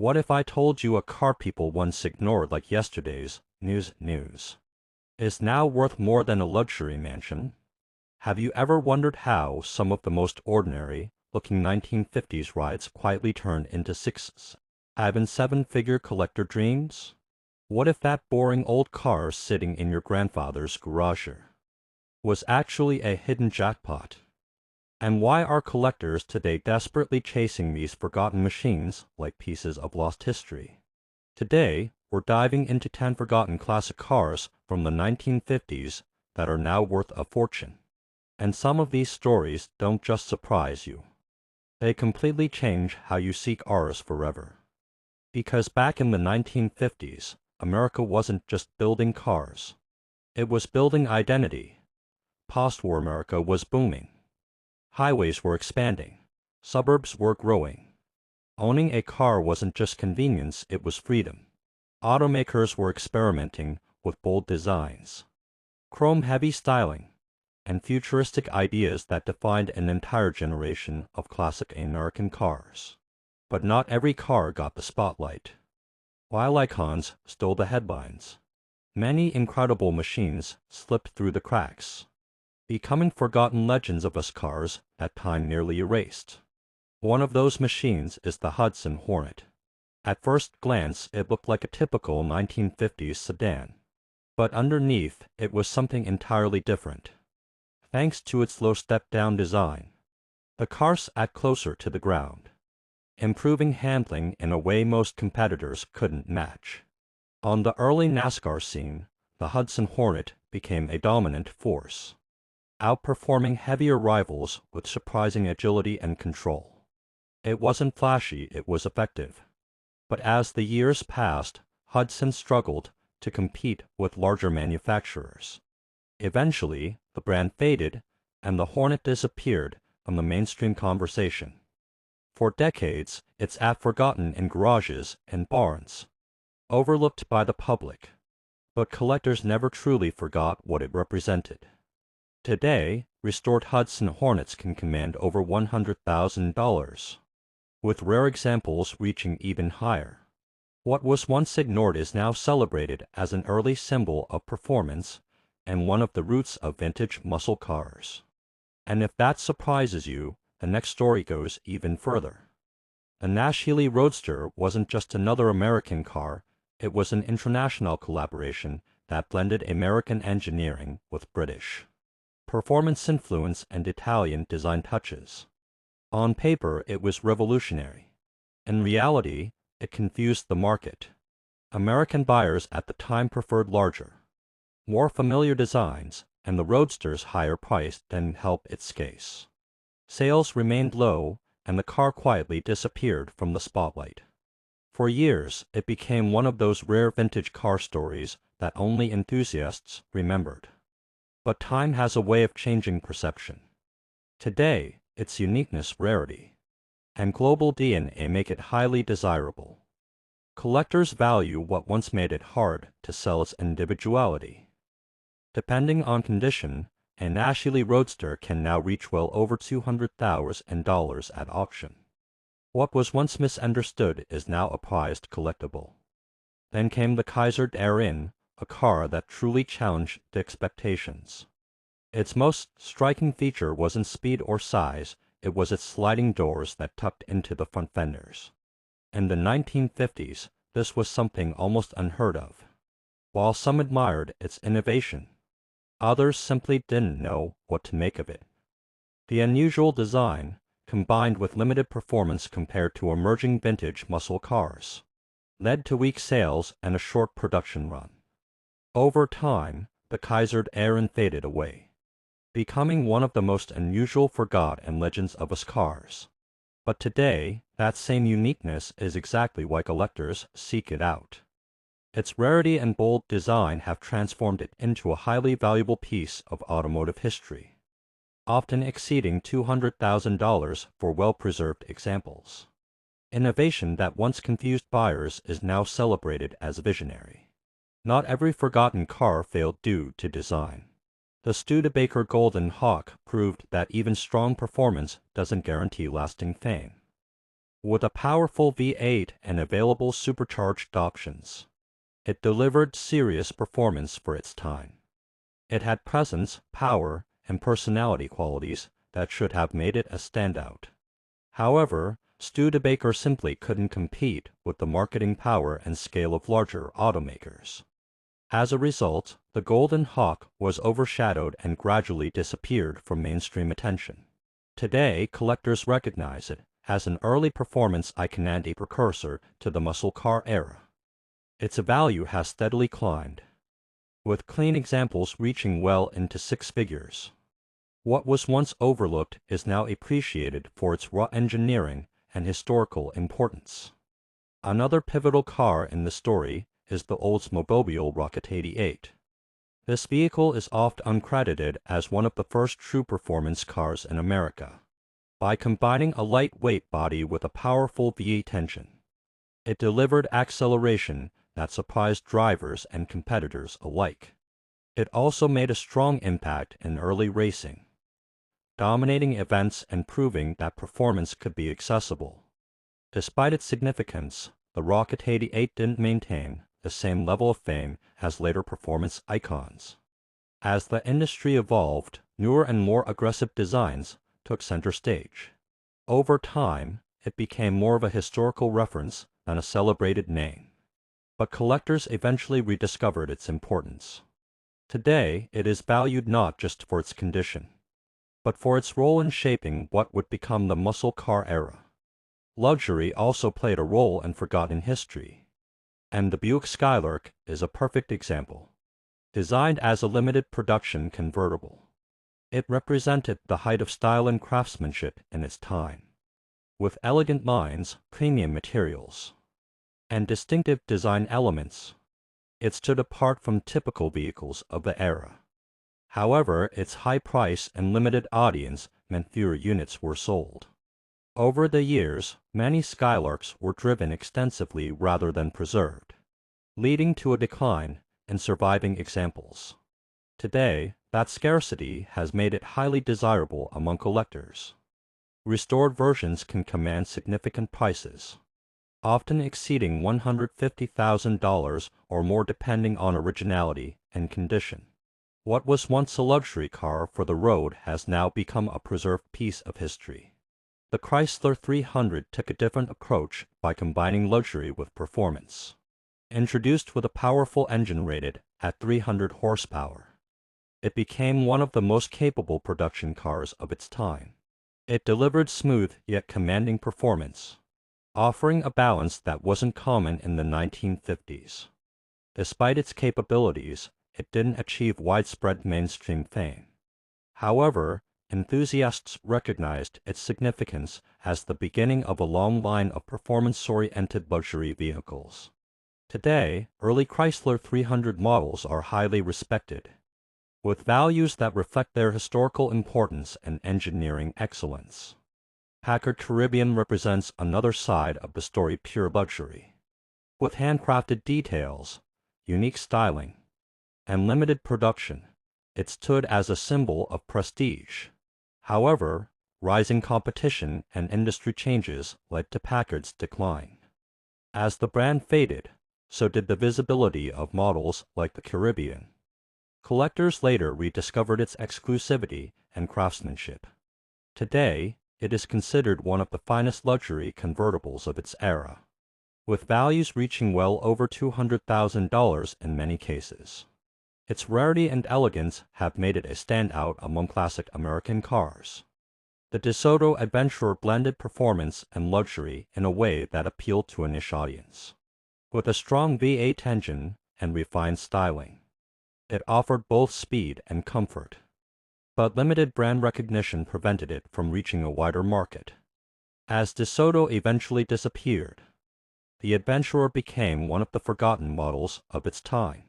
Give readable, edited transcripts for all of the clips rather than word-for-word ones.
What if I told you a car people once ignored like yesterday's news is now worth more than a luxury mansion? Have you ever wondered how some of the most ordinary-looking 1950s rides quietly turned into even seven-figure collector dreams? What if that boring old car sitting in your grandfather's garage was actually a hidden jackpot? And why are collectors today desperately chasing these forgotten machines like pieces of lost history? Today, we're diving into 10 forgotten classic cars from the 1950s that are now worth a fortune. And some of these stories don't just surprise you. They completely change how you seek ours forever. Because back in the 1950s, America wasn't just building cars. It was building identity. Post-war America was booming. Highways were expanding. Suburbs were growing. Owning a car wasn't just convenience, it was freedom. Automakers were experimenting with bold designs, chrome-heavy styling, and futuristic ideas that defined an entire generation of classic American cars. But not every car got the spotlight. While icons stole the headlines, many incredible machines slipped through the cracks, becoming forgotten legends of us cars that time nearly erased. One of those machines is the Hudson Hornet. At first glance, it looked like a typical 1950s sedan. But underneath, it was something entirely different. Thanks to its low step-down design, the car sat closer to the ground, improving handling in a way most competitors couldn't match. On the early NASCAR scene, the Hudson Hornet became a dominant force, outperforming heavier rivals with surprising agility and control. It wasn't flashy, it was effective. But as the years passed, Hudson struggled to compete with larger manufacturers. Eventually, the brand faded, and the Hornet disappeared from the mainstream conversation. For decades, it sat forgotten in garages and barns, overlooked by the public. But collectors never truly forgot what it represented. Today, restored Hudson Hornets can command over $100,000, with rare examples reaching even higher. What was once ignored is now celebrated as an early symbol of performance and one of the roots of vintage muscle cars. And if that surprises you, the next story goes even further. The Nash-Healey Roadster wasn't just another American car, it was an international collaboration that blended American engineering with British performance influence and Italian design touches. On paper, it was revolutionary. In reality, it confused the market. American buyers at the time preferred larger, more familiar designs, and the Roadster's higher price didn't help its case. Sales remained low, and the car quietly disappeared from the spotlight. For years, it became one of those rare vintage car stories that only enthusiasts remembered. But time has a way of changing perception. Today, its uniqueness, rarity, and global DNA make it highly desirable. Collectors value what once made it hard to sell its individuality. Depending on condition, a Nash-Healey Roadster can now reach well over $200,000 at auction. What was once misunderstood is now a prized collectible. Then came the Kaiser R/N, a car that truly challenged the expectations. Its most striking feature wasn't speed or size, it was its sliding doors that tucked into the front fenders. In the 1950s, this was something almost unheard of. While some admired its innovation, others simply didn't know what to make of it. The unusual design, combined with limited performance compared to emerging vintage muscle cars, led to weak sales and a short production run. Over time, the Kaiser R/N faded away, becoming one of the most unusual forgotten legends of us cars. But today, that same uniqueness is exactly why collectors seek it out. Its rarity and bold design have transformed it into a highly valuable piece of automotive history, often exceeding $200,000 for well-preserved examples. Innovation that once confused buyers is now celebrated as visionary. Not every forgotten car failed due to design. The Studebaker Golden Hawk proved that even strong performance doesn't guarantee lasting fame. With a powerful V8 and available supercharged options, it delivered serious performance for its time. It had presence, power, and personality qualities that should have made it a standout. However, Studebaker simply couldn't compete with the marketing power and scale of larger automakers. As a result, the Golden Hawk was overshadowed and gradually disappeared from mainstream attention. Today, collectors recognize it as an early performance icon and a precursor to the muscle car era. Its value has steadily climbed, with clean examples reaching well into six figures. What was once overlooked is now appreciated for its raw engineering and historical importance. Another pivotal car in the story is the Oldsmobile Rocket 88. This vehicle is oft uncredited as one of the first true performance cars in America. By combining a lightweight body with a powerful V8 engine, it delivered acceleration that surprised drivers and competitors alike. It also made a strong impact in early racing, dominating events and proving that performance could be accessible. Despite its significance, the Rocket 88 didn't maintain the same level of fame as later performance icons. As the industry evolved, newer and more aggressive designs took center stage. Over time, it became more of a historical reference than a celebrated name. But collectors eventually rediscovered its importance. Today, it is valued not just for its condition, but for its role in shaping what would become the muscle car era. Luxury also played a role in forgotten history, and the Buick Skylark is a perfect example. Designed as a limited production convertible, it represented the height of style and craftsmanship in its time. With elegant lines, premium materials, and distinctive design elements, it stood apart from typical vehicles of the era. However, its high price and limited audience meant fewer units were sold. Over the years, many Skylarks were driven extensively rather than preserved, leading to a decline in surviving examples. Today, that scarcity has made it highly desirable among collectors. Restored versions can command significant prices, often exceeding $150,000 or more depending on originality and condition. What was once a luxury car for the road has now become a preserved piece of history. The Chrysler 300 took a different approach by combining luxury with performance. Introduced with a powerful engine rated at 300 horsepower, it became one of the most capable production cars of its time. It delivered smooth yet commanding performance, offering a balance that wasn't common in the 1950s. Despite its capabilities, it didn't achieve widespread mainstream fame. However, enthusiasts recognized its significance as the beginning of a long line of performance-oriented luxury vehicles. Today, early Chrysler 300 models are highly respected, with values that reflect their historical importance and engineering excellence. Packard Caribbean represents another side of the story: pure luxury. With handcrafted details, unique styling, and limited production, it stood as a symbol of prestige. However, rising competition and industry changes led to Packard's decline. As the brand faded, so did the visibility of models like the Caribbean. Collectors later rediscovered its exclusivity and craftsmanship. Today, it is considered one of the finest luxury convertibles of its era, with values reaching well over $200,000 in many cases. Its rarity and elegance have made it a standout among classic American cars. The DeSoto Adventurer blended performance and luxury in a way that appealed to a niche audience. With a strong V8 engine and refined styling, it offered both speed and comfort. But limited brand recognition prevented it from reaching a wider market. As DeSoto eventually disappeared, the Adventurer became one of the forgotten models of its time.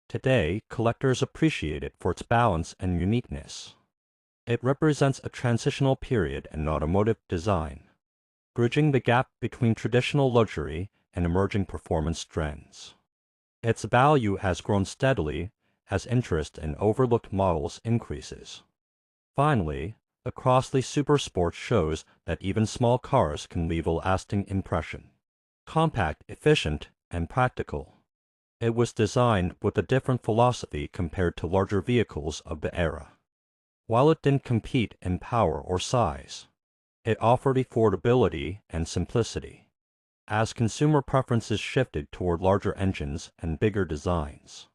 Today, collectors appreciate it for its balance and uniqueness. It represents a transitional period in automotive design, bridging the gap between traditional luxury and emerging performance trends. Its value has grown steadily as interest in overlooked models increases. Finally, The Crossley Super Sport shows that even small cars can leave a lasting impression. Compact, efficient, and practical. It was designed with a different philosophy compared to larger vehicles of the era. While it didn't compete in power or size, it offered affordability and simplicity. As consumer preferences shifted toward larger engines and bigger designs,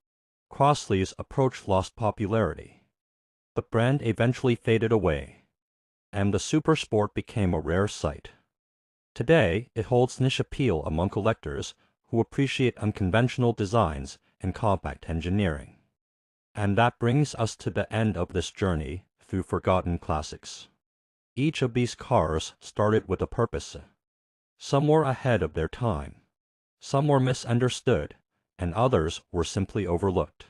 Crossley's approach lost popularity. The brand eventually faded away, and the Super Sport became a rare sight. Today, it holds niche appeal among collectors who appreciate unconventional designs and compact engineering. And that brings us to the end of this journey through forgotten classics. Each of these cars started with a purpose. Some were ahead of their time, some were misunderstood, and others were simply overlooked.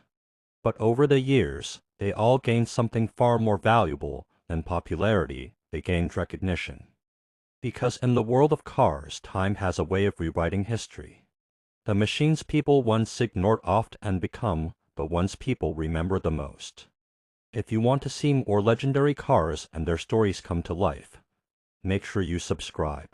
But over the years, they all gained something far more valuable than popularity. They gained recognition. Because in the world of cars, time has a way of rewriting history. The machines people once ignored often become the ones people remember the most. If you want to see more legendary cars and their stories come to life, make sure you subscribe.